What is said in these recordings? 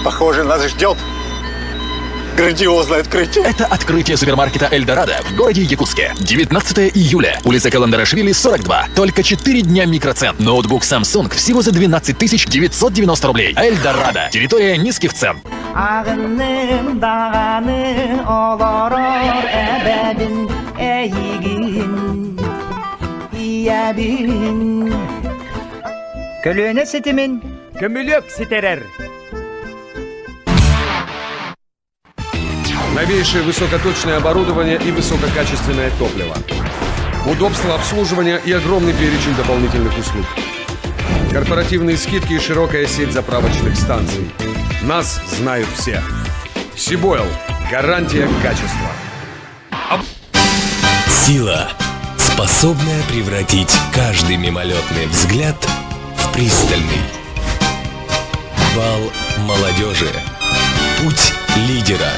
Похоже, нас ждет грандиозное открытие. Это открытие супермаркета «Эльдорадо» в городе Якутске. 19 июля. Улица Каландарашвили, 42. Только 4 дня микроцен. Ноутбук Samsung всего за 12 990 рублей. «Эльдорадо». Территория низких цен. Көлөне сетимин. Көмүлөк сетерер. Новейшее высокоточное оборудование и высококачественное топливо. Удобство обслуживания и огромный перечень дополнительных услуг. Корпоративные скидки и широкая сеть заправочных станций. Нас знают все. Сибойл. Гарантия качества. Сила, способная превратить каждый мимолетный взгляд в пристальный. Бал молодежи. Путь лидера.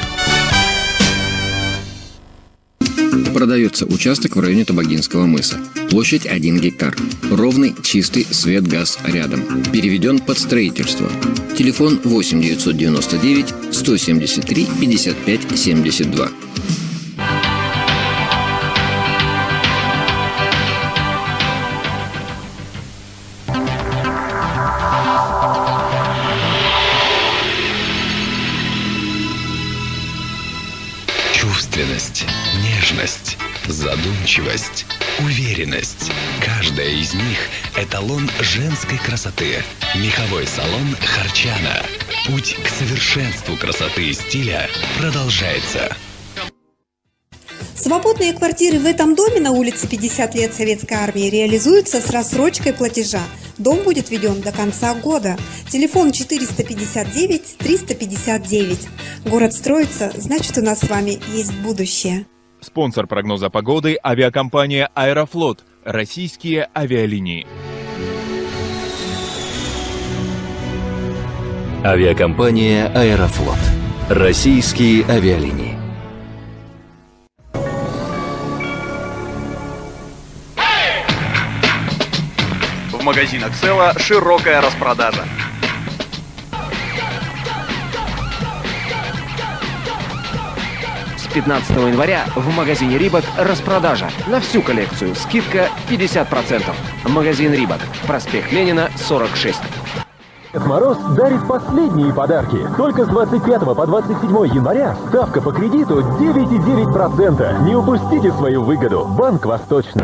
Продается участок в районе Табагинского мыса. Площадь 1 гектар. Ровный, чистый, свет, газ рядом. Переведен под строительство. Телефон 8 999 173 55 72. Чувственность, нежность, задумчивость, уверенность. Каждая из них – эталон женской красоты. Меховой салон «Харчана». Путь к совершенству красоты и стиля продолжается. Свободные квартиры в этом доме на улице 50 лет Советской Армии реализуются с рассрочкой платежа. Дом будет введен до конца года. Телефон 459 359. Город строится, значит, у нас с вами есть будущее. Спонсор прогноза погоды – авиакомпания «Аэрофлот». Российские авиалинии. Авиакомпания «Аэрофлот». Российские авиалинии. В магазинах Села широкая распродажа. С 15 января в магазине Рибок распродажа. На всю коллекцию скидка 50%. Магазин Рибок. Проспект Ленина, 46. Дед Мороз дарит последние подарки. Только с 25 по 27 января ставка по кредиту 9,9%. Не упустите свою выгоду. Банк Восточный.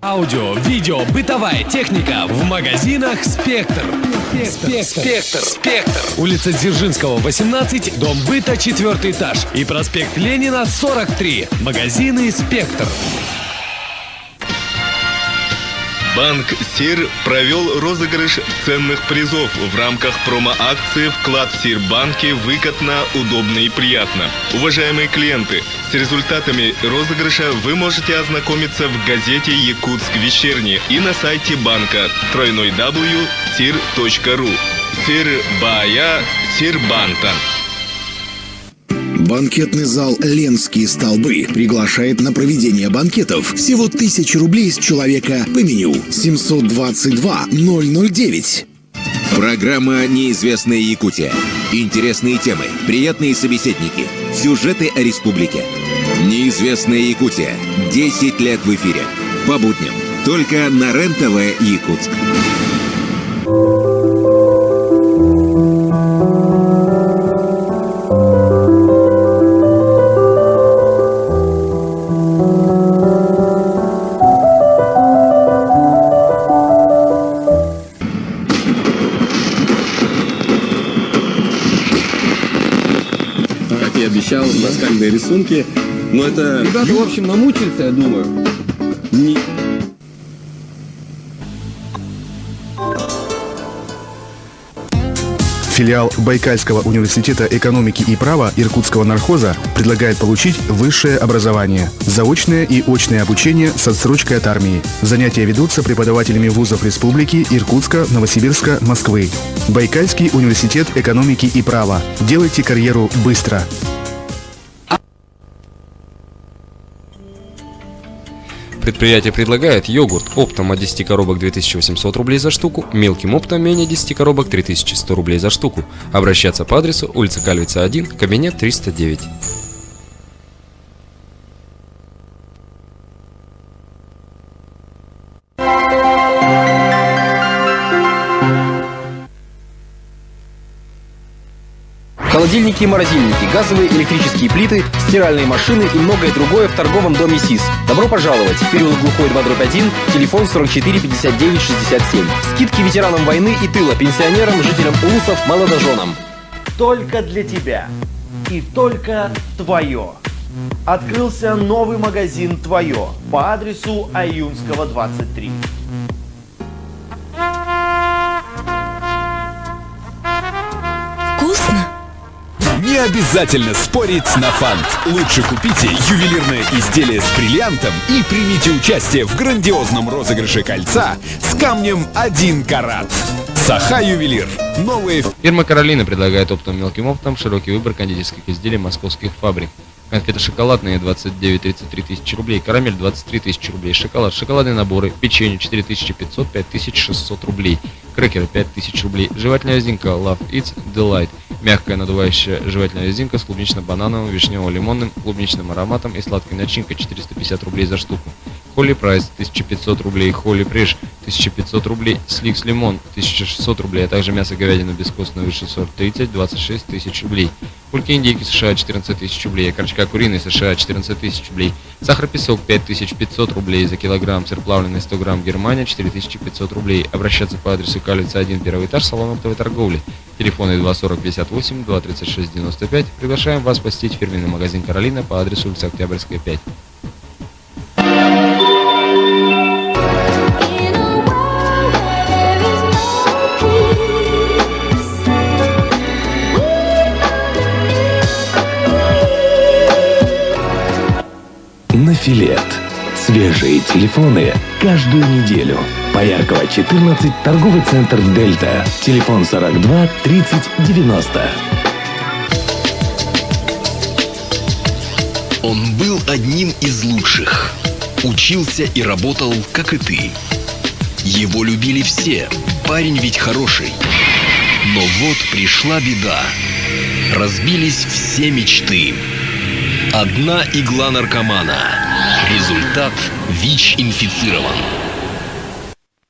Аудио, видео, бытовая техника в магазинах «Спектр». Спектр. Улица Дзержинского, 18, дом быта, 4 этаж. И проспект Ленина, 43. Магазины «Спектр». Банк СИР провел розыгрыш ценных призов в рамках промо-акции «Вклад в СИР-банке выгодно, удобно и приятно». Уважаемые клиенты, с результатами розыгрыша вы можете ознакомиться в газете «Якутск вечерний» и на сайте банка www.sir.ru. СИР-бая, СИР-банта. Банкетный зал «Ленские столбы» приглашает на проведение банкетов. Всего 1000 рублей с человека по меню. 722 009. Программа «Неизвестная Якутия». Интересные темы, приятные собеседники, сюжеты о республике. «Неизвестная Якутия». 10 лет в эфире. По будням. Только на РЕН-ТВ Якутск. обещал наскальные рисунки, но это... Ребята, в общем, намучаются, я думаю. Филиал Байкальского университета экономики и права Иркутского нархоза предлагает получить высшее образование, заочное и очное обучение с отсрочкой от армии. Занятия ведутся преподавателями вузов республики Иркутска, Новосибирска, Москвы. Байкальский университет экономики и права. Делайте карьеру быстро. Предприятие предлагает йогурт оптом от 10 коробок 2800 рублей за штуку, мелким оптом менее 10 коробок 3100 рублей за штуку. Обращаться по адресу улица Кальвица 1, кабинет 309. Холодильники и морозильники, газовые и электрические плиты, стиральные машины и многое другое в торговом доме СИС. Добро пожаловать! Переулок Глухой 2/1, телефон 44 59 67. Скидки ветеранам войны и тыла, пенсионерам, жителям улусов, молодоженам. Только для тебя и только твое. Открылся новый магазин «Твое» по адресу Аюнского, 23. Вкусно? Не обязательно спорить на фант. Лучше купите ювелирное изделие с бриллиантом и примите участие в грандиозном розыгрыше кольца с камнем 1 карат. Саха Ювелир. Новые... Фирма Каролина предлагает оптом мелким оптом широкий выбор кондитерских изделий московских фабрик. Конфеты шоколадные 29-33 тысячи рублей, карамель 23 тысячи рублей, шоколад, шоколадные наборы, печенье 4500-5600 рублей, крекеры 5000 рублей, жевательная резинка Love It's Delight, мягкая надувающая жевательная резинка с клубнично-банановым, вишнево-лимонным, клубничным ароматом и сладкой начинкой 450 рублей за штуку. Холли Прайс 1500 рублей, Холли Приш 1500 рублей, Сликс Лимон 1600 рублей, а также мясо говядина бескостный высший сорт 30-26 тысяч рублей. Кульки индейки США 14 тысяч рублей, корочка куриный США 14 тысяч рублей, сахар-песок 5500 рублей за килограмм, сыр плавленый 100 грамм Германия 4500 рублей. Обращаться по адресу Калица 1, первый этаж, салон оптовой торговли. Телефоны 240 58, 236 95. Приглашаем вас посетить фирменный магазин Каролина по адресу улица Октябрьская 5. Нафилет. Свежие телефоны каждую неделю. Пояркова 14, торговый центр Дельта. Телефон 42 30 90. Он был одним из лучших. Учился и работал, как и ты. Его любили все. Парень ведь хороший. Но вот пришла беда. Разбились все мечты. Одна игла наркомана. Результат – ВИЧ инфицирован.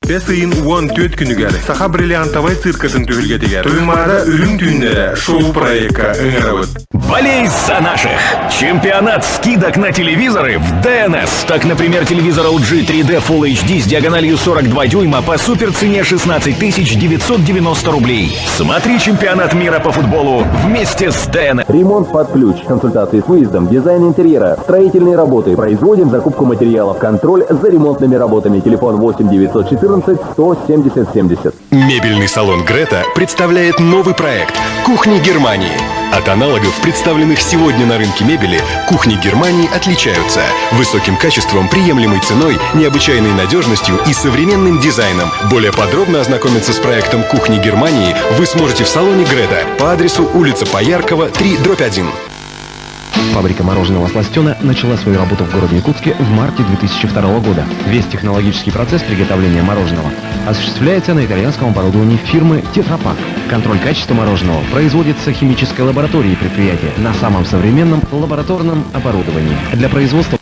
Бесыйын 14 күнігер Саха бриллиантовай циркатын төгілге тегер. Тоймада үлім түйіндері шоу проекта өңірі. Болей за наших! Чемпионат скидок на телевизоры в ДНС. Так, например, телевизор LG 3D Full HD с диагональю 42 дюйма по суперцене 16 990 рублей. Смотри чемпионат мира по футболу вместе с ДНС. Ремонт под ключ, консультации с выездом, дизайн интерьера, строительные работы. Производим закупку материалов, контроль за ремонтными работами. Телефон 8 914 170 70. Мебельный салон Грета представляет новый проект «Кухни Германии». От аналогов, представленных сегодня на рынке мебели, кухни Германии отличаются высоким качеством, приемлемой ценой, необычайной надежностью и современным дизайном. Более подробно ознакомиться с проектом «Кухни Германии» вы сможете в салоне Грета по адресу улица Пояркова, 3/1. Фабрика мороженого «Сластена» начала свою работу в городе Якутске в марте 2002 года. Весь технологический процесс приготовления мороженого осуществляется на итальянском оборудовании фирмы «Тетрапак». Контроль качества мороженого производится химической лабораторией предприятия на самом современном лабораторном оборудовании. Для производства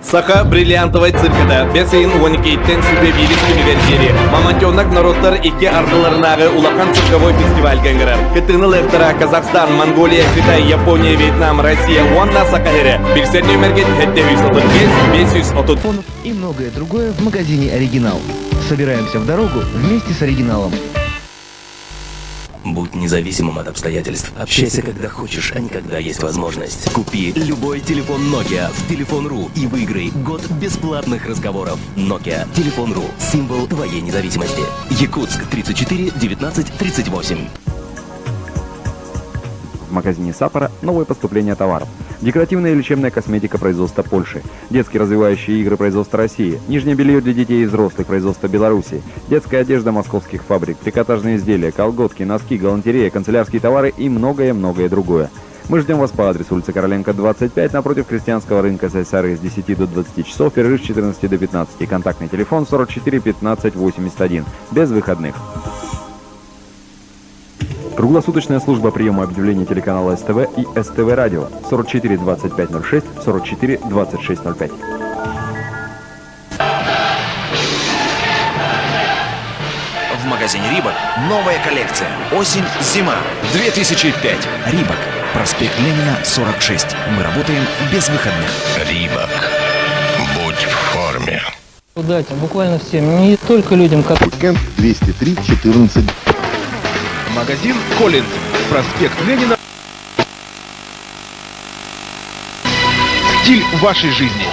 Саха бриллиантовай циркада. Бесейін 12-тен сүбе билік күнігер жері. Мамонтеннак народтар ике арқыларынағы улақан цирковой фестиваль гангырар. Кытыны лықтыра Казахстан, Монголия, Китай, Япония, Вьетнам, Россия, Уанна, Сакахере. Бирсен нөмерге 530 и многое другое в магазине «Оригинал». Собираемся в дорогу вместе с «Оригиналом». Будь независимым от обстоятельств. Общайся, когда хочешь, а не когда есть возможность. Купи любой телефон Nokia в Телефон.ру и выиграй год бесплатных разговоров. Nokia. Телефон.ру. Символ твоей независимости. Якутск, 34 19 38. В магазине Саппора новое поступление товаров. Декоративная и лечебная косметика производства Польши. Детские развивающие игры производства России. Нижнее белье для детей и взрослых производства Беларуси. Детская одежда московских фабрик. Трикотажные изделия, колготки, носки, галантерея, канцелярские товары и многое-многое другое. Мы ждем вас по адресу улица Короленко, 25, напротив крестьянского рынка Сайсары с 10 до 20 часов, перерыв с 14 до 15. Контактный телефон 44 15 81. Без выходных. Круглосуточная служба приема объявлений телеканала СТВ и СТВ Радио 44 25 06 44 26 05. В магазине Рибок новая коллекция. Осень-зима 2005. Рибок. Проспект Ленина, 46. Мы работаем без выходных. Рибок. Будь в форме. Дайте буквально всем, не только людям, как... 203 14. Магазин Коллинз. Проспект Ленина. Стиль вашей жизни.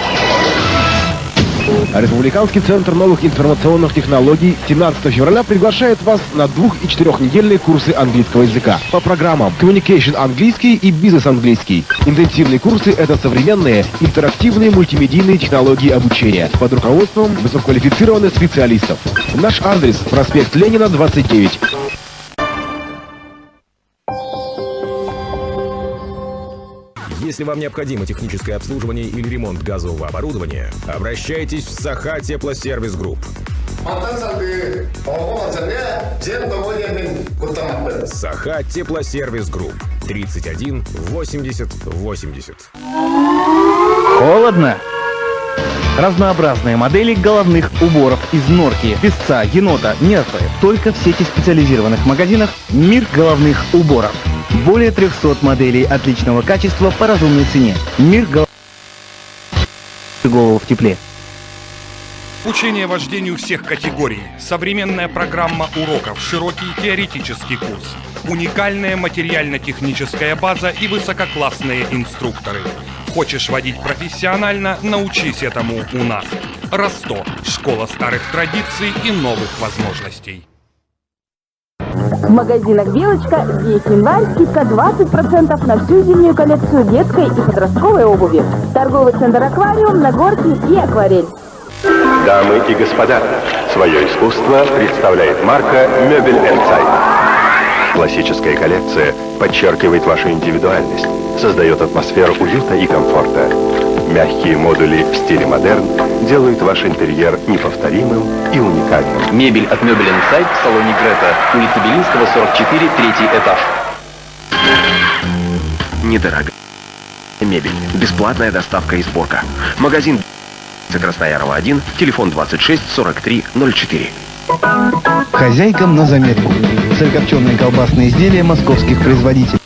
Республиканский центр новых информационных технологий 17 февраля приглашает вас на 2- и 4-недельные курсы английского языка по программам Communication английский и Business английский. Интенсивные курсы — это современные, интерактивные мультимедийные технологии обучения под руководством высококвалифицированных специалистов. Наш адрес — проспект Ленина, 29. Если вам необходимо техническое обслуживание или ремонт газового оборудования, обращайтесь в Саха Теплосервис Групп. Саха Теплосервис Групп. 31 80 80. Холодно? Разнообразные модели головных уборов из норки, песца, енота, нерфы. Только в сети специализированных магазинах «Мир головных уборов». Более 300 моделей отличного качества по разумной цене. «Мир голову в тепле». Обучение вождению всех категорий, современная программа уроков, широкий теоретический курс, уникальная материально-техническая база и высококлассные инструкторы. Хочешь водить профессионально? Научись этому у нас. Росто. Школа старых традиций и новых возможностей. В магазинах «Белочка» весь январь скидка 20% на всю зимнюю коллекцию детской и подростковой обуви. Торговый центр «Аквариум», Нагорки и «Акварель». Дамы и господа, свое искусство представляет марка «Мебель Энсайд». Классическая коллекция подчеркивает вашу индивидуальность, создает атмосферу уюта и комфорта. Мягкие модули в стиле модерн делают ваш интерьер неповторимым и уникальным. Мебель от Мебель Инсайд в салоне Грета, улица Белинского, 44, 3-й этаж. Недорого. Мебель. Бесплатная доставка и сборка. Магазин Красноярова 1, телефон 26 43 04. Хозяйкам на заметку. Сырокопченые колбасные изделия московских производителей.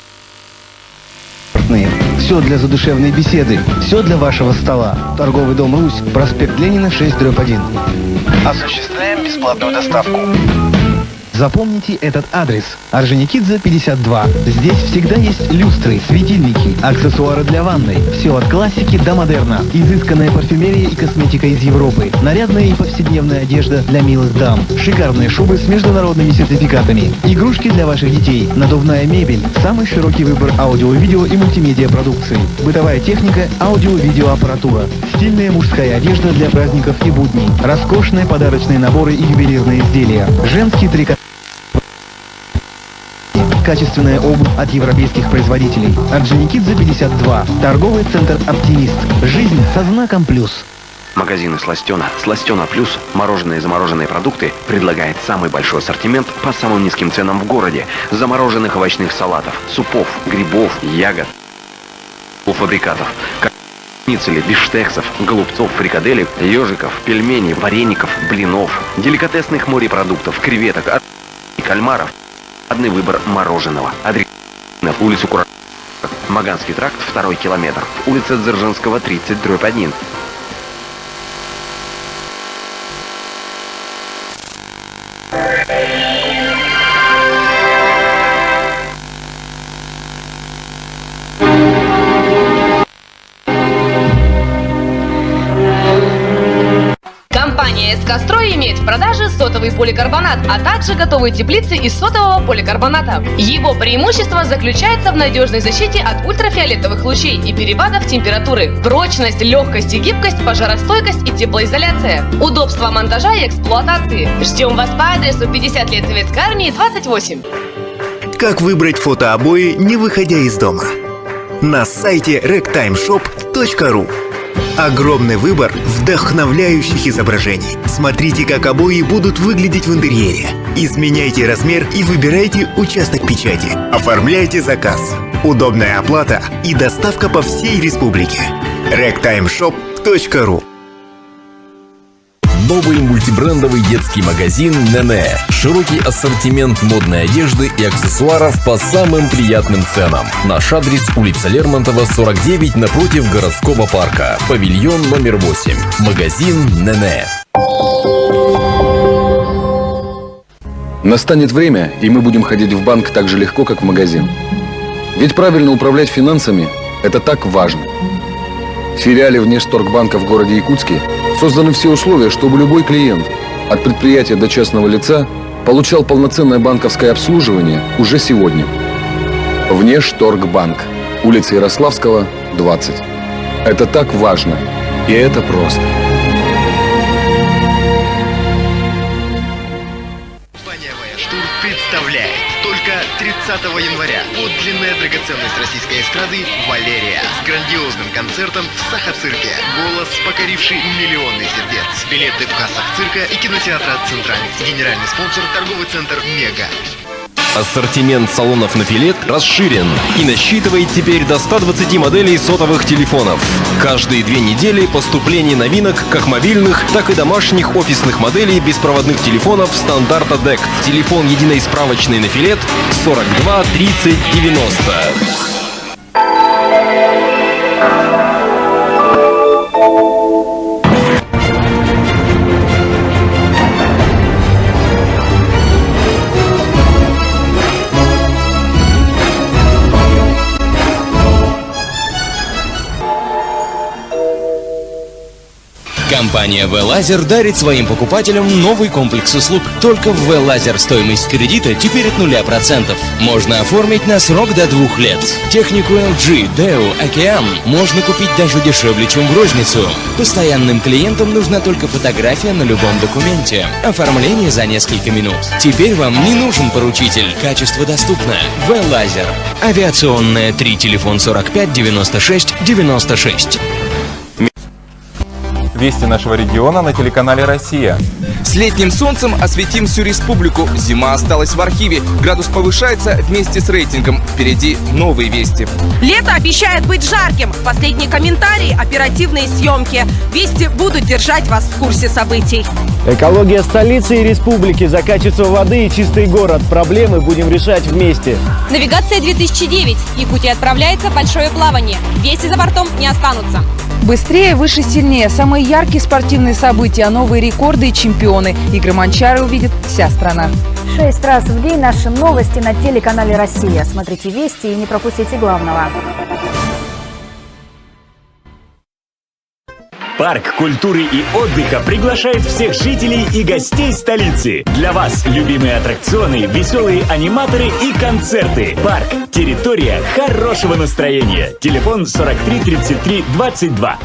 Все для задушевной беседы, все для вашего стола. Торговый дом «Русь», проспект Ленина, 6/1. Осуществляем бесплатную доставку. Запомните этот адрес. Орджоникидзе, 52. Здесь всегда есть люстры, светильники, аксессуары для ванной. Все от классики до модерна. Изысканная парфюмерия и косметика из Европы. Нарядная и повседневная одежда для милых дам. Шикарные шубы с международными сертификатами. Игрушки для ваших детей. Надувная мебель. Самый широкий выбор аудио, видео и мультимедиа продукции. Бытовая техника, аудио-видео аппаратура. Стильная мужская одежда для праздников и будней. Роскошные подарочные наборы и ювелирные изделия. Женский трикотаж. Качественная обувь от европейских производителей. Орджоникидзе, 52. Торговый центр «Оптимист». Жизнь со знаком плюс. Магазины «Сластена», «Сластена Плюс», мороженые и замороженные продукты предлагает самый большой ассортимент по самым низким ценам в городе. Замороженных овощных салатов, супов, грибов, ягод, полуфабрикатов, ницели, бифштексов, голубцов, фрикаделек, ежиков, пельменей, вареников, блинов, деликатесных морепродуктов, креветок, кальмаров. Одный выбор мороженого. Адрес: улицу Кура, Маганский тракт, 2 километр. Улица Дзержинского, 30/1. Экострой имеет в продаже сотовый поликарбонат, а также готовые теплицы из сотового поликарбоната. Его преимущество заключается в надежной защите от ультрафиолетовых лучей и перепадов температуры. Прочность, легкость и гибкость, пожаростойкость и теплоизоляция. Удобство монтажа и эксплуатации. Ждем вас по адресу 50 лет Советской Армии, 28. Как выбрать фотообои, не выходя из дома? На сайте rectimeshop.ru. Огромный выбор вдохновляющих изображений. Смотрите, как обои будут выглядеть в интерьере. Изменяйте размер и выбирайте участок печати. Оформляйте заказ. Удобная оплата и доставка по всей республике. rectimeshop.ru. Новый мультибрендовый детский магазин «Нене». Широкий ассортимент модной одежды и аксессуаров по самым приятным ценам. Наш адрес: улица Лермонтова, 49, напротив городского парка. Павильон номер 8. Магазин «Нене». Настанет время, и мы будем ходить в банк так же легко, как в магазин. Ведь правильно управлять финансами – это так важно. В филиале Внешторгбанка в городе Якутске созданы все условия, чтобы любой клиент, от предприятия до частного лица, получал полноценное банковское обслуживание уже сегодня. Внешторгбанк. Улица Ярославского, 20. Это так важно, и это просто. Представляет только 30 января подлинная драгоценность российской эстрады «Валерия» с грандиозным концертом в Саха-цирке. Голос, покоривший миллионы сердец. Билеты в кассах цирка и кинотеатра «Центральный». Генеральный спонсор — торговый центр «Мега». Ассортимент салонов на Филет расширен и насчитывает теперь до 120 моделей сотовых телефонов. Каждые 2 недели поступление новинок как мобильных, так и домашних офисных моделей беспроводных телефонов стандарта DEC. Телефон единой справочной на Филет 42 30 90. Компания V-Laser дарит своим покупателям новый комплекс услуг. Только в V-Laser стоимость кредита теперь от 0%. Можно оформить на срок до 2 лет. Технику LG, Deo, Океан можно купить даже дешевле, чем в розницу. Постоянным клиентам нужна только фотография на любом документе. Оформление за несколько минут. Теперь вам не нужен поручитель. Качество доступно. V-Laser. Авиационная 3, телефон 45 96 96. Вести нашего региона на телеканале «Россия». С летним солнцем осветим всю республику. Зима осталась в архиве. Градус повышается вместе с рейтингом. Впереди новые вести. Лето обещает быть жарким. Последние комментарии, оперативные съемки. Вести будут держать вас в курсе событий. Экология столицы и республики. За качество воды и чистый город. Проблемы будем решать вместе. Навигация 2009. Якутия отправляется в большое плавание. Вести за бортом не останутся. Быстрее, выше, сильнее. Самые яркие спортивные события, новые рекорды и чемпионы. Игры Манчары увидит вся страна. 6 раз в день наши новости на телеканале «Россия». Смотрите вести и не пропустите главного. Парк культуры и отдыха приглашает всех жителей и гостей столицы. Для вас любимые аттракционы, веселые аниматоры и концерты. Парк. Территория хорошего настроения. Телефон 43 33 22.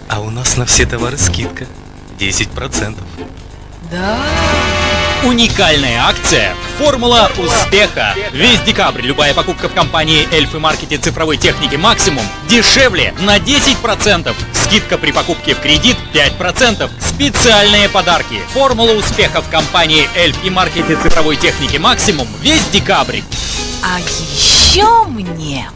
А у нас на все товары скидка 10%. Да. Уникальная акция «Формула успеха». Весь декабрь любая покупка в компании Эльф и Маркете цифровой техники «Максимум» дешевле на 10%. Скидка при покупке в кредит 5%. Специальные подарки. «Формула успеха» в компании Эльф и Маркете цифровой техники «Максимум» весь декабрь. А еще мне...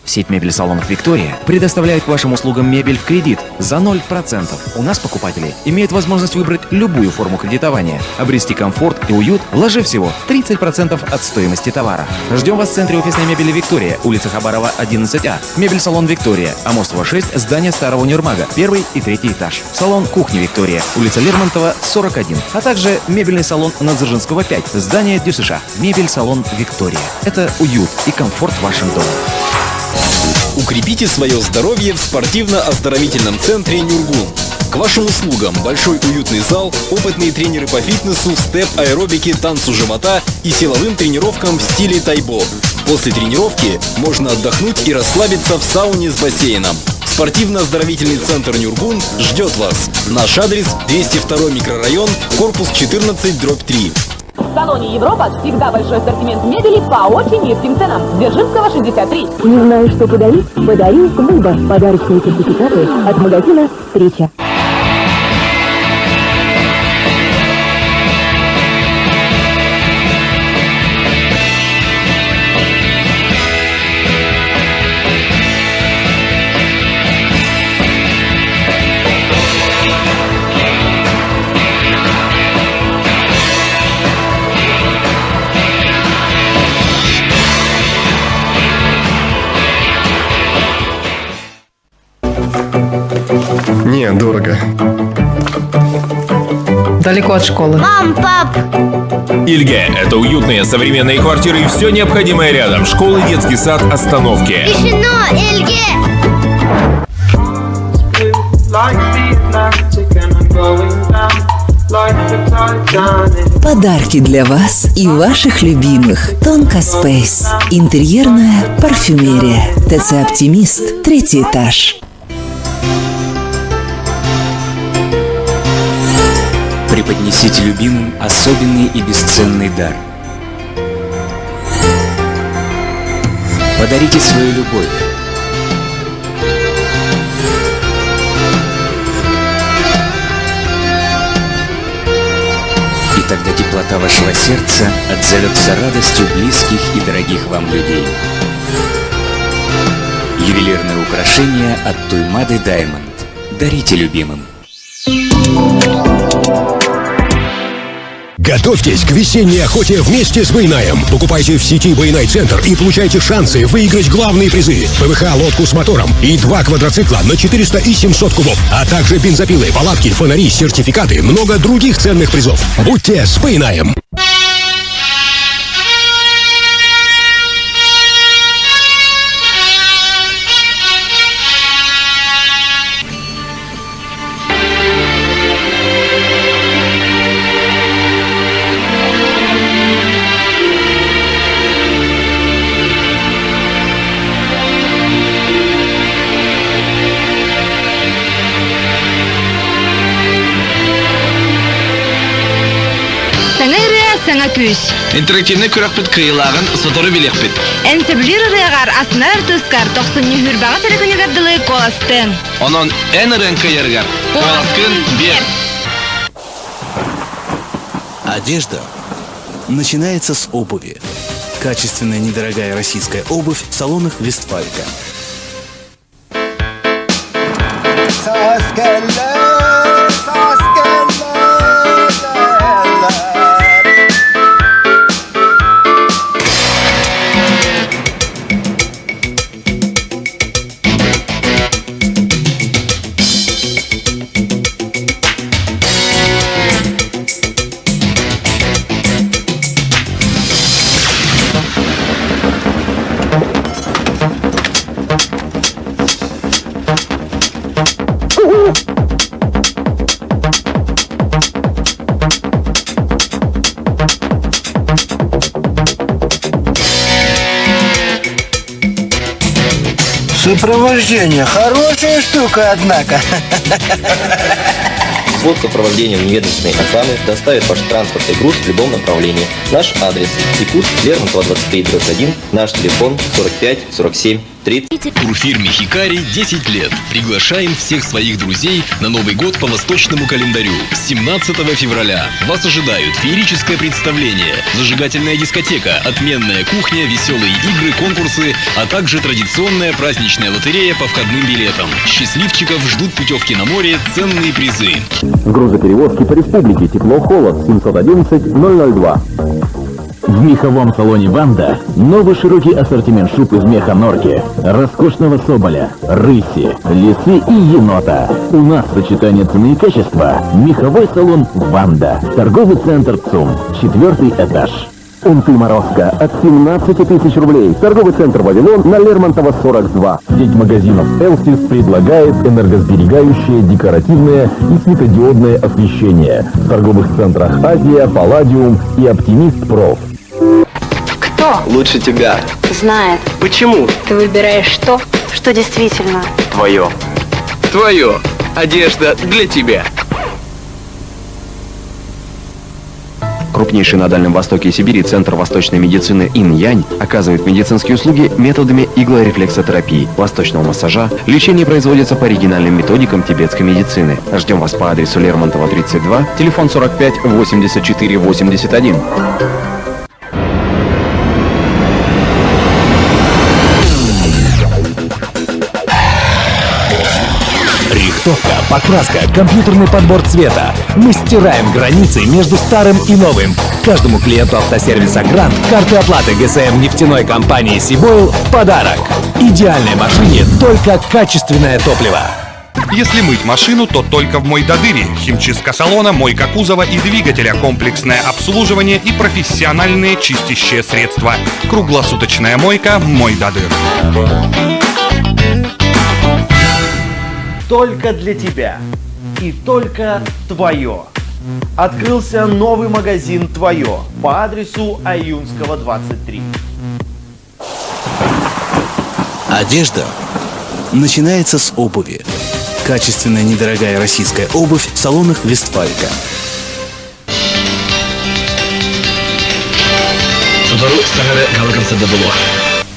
Сеть мебель-салонов «Виктория» предоставляет к вашим услугам мебель в кредит за 0%. У нас покупатели имеют возможность выбрать любую форму кредитования, обрести комфорт и уют, вложив всего 30% от стоимости товара. Ждем вас в центре офисной мебели «Виктория», улица Хабарова, 11А. Мебель-салон «Виктория», Амосова, 6, здание Старого универмага, 1 и 3 этаж. Салон «Кухни Виктория», улица Лермонтова, 41. А также мебельный салон на Дзержинского, 5, здание ДЮСШ. Мебель-салон «Виктория». Это уют и комфорт в вашем доме. Укрепите свое здоровье в спортивно-оздоровительном центре «Нюргун». К вашим услугам большой уютный зал, опытные тренеры по фитнесу, степ, аэробике, танцу живота и силовым тренировкам в стиле тайбо. После тренировки можно отдохнуть и расслабиться в сауне с бассейном. Спортивно-оздоровительный центр «Нюргун» ждет вас. Наш адрес – 202 микрорайон, корпус 14/3. В салоне «Европа» всегда большой ассортимент мебели по очень низким ценам. Дзержинского, 63. Не знаю, что подарить? Подарю Клуба. Подарочные сертификаты от магазина «Встреча». Не, дорого. Далеко от школы. Мам, пап! Ильге – это уютные современные квартиры и все необходимое рядом. Школы, детский сад, остановки. Решено, Ильге! Подарки для вас и ваших любимых. Тонко Спейс. Интерьерная парфюмерия. ТЦ «Оптимист», 3 этаж. Преподнесите любимым особенный и бесценный дар. Подарите свою любовь. И тогда теплота вашего сердца отзовется радостью близких и дорогих вам людей. Ювелирное украшение от Туймады Даймонд. Дарите любимым. Готовьтесь к весенней охоте вместе с Байнаем. Покупайте в сети Байнай Центр и получайте шансы выиграть главные призы. ПВХ лодку с мотором и 2 квадроцикла на 400 и 700 кубов, а также бензопилы, палатки, фонари, сертификаты, много других ценных призов. Будьте с Байнаем. Саңа күз. Интерактивный көрәкпет кыйлагын соторы билекпет. Энсеблирыгар аснар тускар 90 хүрбага телекөнөгөрдылы коластын. Онон энерен кыйергар. Коласкын бер. Одежда начинается с обуви. Качественная недорогая российская обувь в салонах Вестфалька. Сопровождение. Хорошая штука, однако. Взвод сопровождения вневедомственной охраны доставит ваш транспортный груз в любом направлении. Наш адрес: Якутск, Лермонтова, 23/1, наш телефон 45 47 Турфирме «Хикари» 10 лет. Приглашаем всех своих друзей на Новый год по восточному календарю. 17 февраля вас ожидают феерическое представление, зажигательная дискотека, отменная кухня, веселые игры, конкурсы, а также традиционная праздничная лотерея по входным билетам. Счастливчиков ждут путевки на море, ценные призы. Грузоперевозки по республике. Тепло-холод 711-002. В меховом салоне «Ванда» новый широкий ассортимент шуб из меха норки, роскошного соболя, рыси, лисы и енота. У нас сочетание цены и качества. Меховой салон «Ванда». Торговый центр ЦУМ. 4-й этаж. Унты Морозко от 17 тысяч рублей. Торговый центр «Вавилон» на Лермонтова 42. Сеть магазинов «Элсис» предлагает энергосберегающее, декоративное и светодиодное освещение. В торговых центрах «Азия», «Палладиум» и «Оптимист Проф». Кто? Лучше тебя. Знает. Почему? Ты выбираешь то, что действительно Твое. Твое. Одежда для тебя. Крупнейший на Дальнем Востоке и Сибири центр восточной медицины Инь-Янь оказывает медицинские услуги методами иглорефлексотерапии, восточного массажа. Лечение производится по оригинальным методикам тибетской медицины. Ждем вас по адресу Лермонтова 32, телефон 45 84 81. Рихтовка, покраска, компьютерный подбор цвета. Мы стираем границы между старым и новым. Каждому клиенту автосервиса «Грант» карты оплаты ГСМ нефтяной компании «Сибойл» в подарок. Идеальной машине только качественное топливо. Если мыть машину, то только в Мойдодыре. Химчистка салона, мойка кузова и двигателя, комплексное обслуживание и профессиональные чистящие средства. Круглосуточная мойка Мойдодыр. Только для тебя и только твое. Открылся новый магазин «Твое» по адресу Аюнского 23. Одежда начинается с обуви. Качественная недорогая российская обувь в салонах «Вестфалька».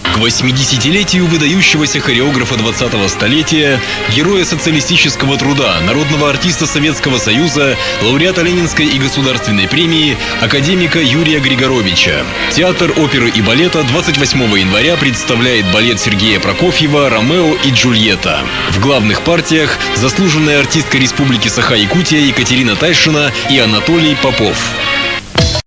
К 80-летию выдающегося хореографа 20-го столетия, героя социалистического труда, народного артиста Советского Союза, лауреата Ленинской и государственной премии, академика Юрия Григоровича. Театр оперы и балета 28 января представляет балет Сергея Прокофьева «Ромео и Джульетта». В главных партиях заслуженная артистка Республики Саха-Якутия Екатерина Тайшина и Анатолий Попов.